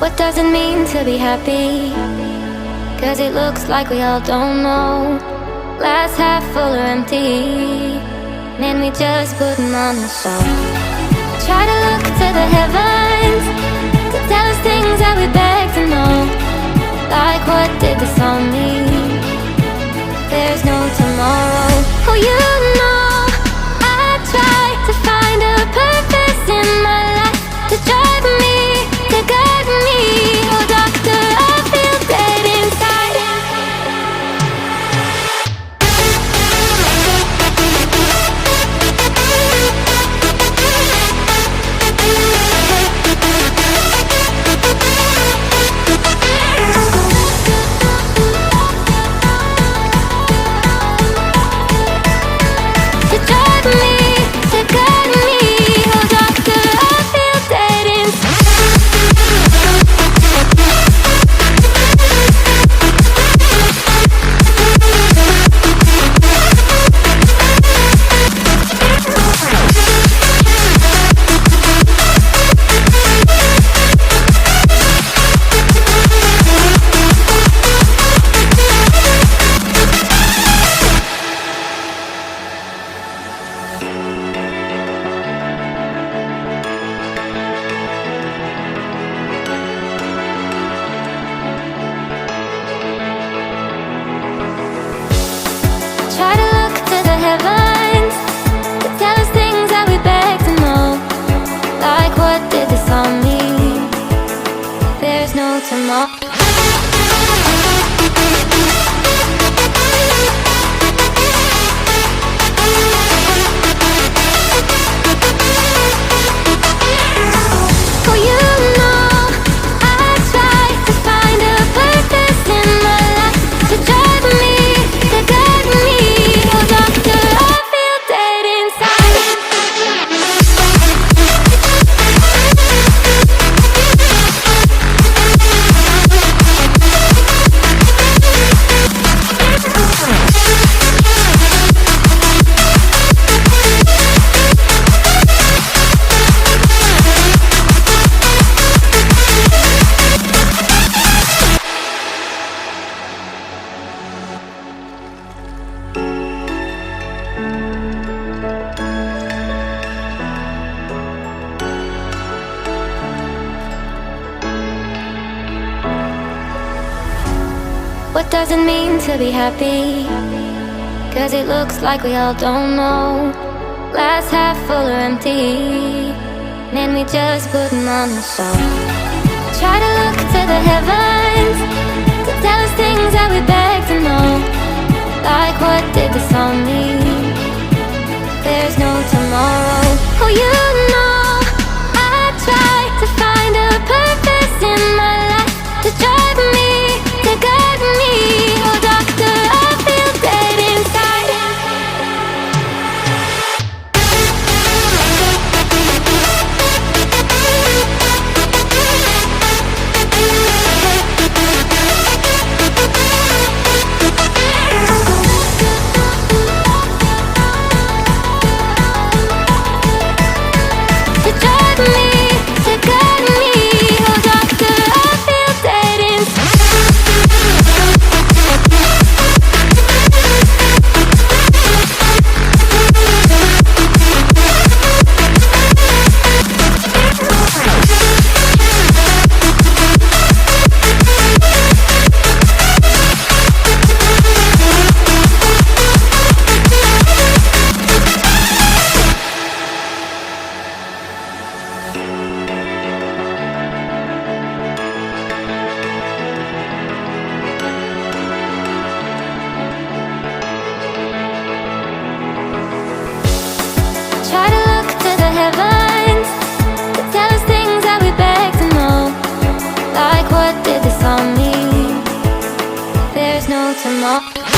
What does it mean to be happy? 'Cause it looks like we all don't know. Glass half full or empty, and we just putting on a show. Try to look to the heavens to tell us things that we beg to know. Like, what did this all mean? There's no tomorrow. Oh, you know I try to find a purpose in my life to drive me, to guide me. Oh, doctor, I feel dead inside. To drive me, to guide me. Oh, doctor, I feel dead inside. Try to look to the heavens to tell us things that we beg to know. Like, what did this all mean? There's no tomorrow. Oh, you know I try to find a purpose in my life to drive me, to guide me. Oh, doctor, I feel dead inside. What does it mean to be happy? 'Cause it looks like we all don't know. Glass half full or empty, and we just putting on a show. Try to look to the heavens to tell us things that we beg to know. Like, what did this all mean? There's no tomorrow. Oh, you know I try to find a purpose in my life to drive me, to guide me. Oh, doctor, I feel dead inside. To drive me, to guide me. Oh, doctor, I feel dead inside. Try to look to the heavens to tell us things that we beg to know. Like, what did this all mean? There's no tomorrow.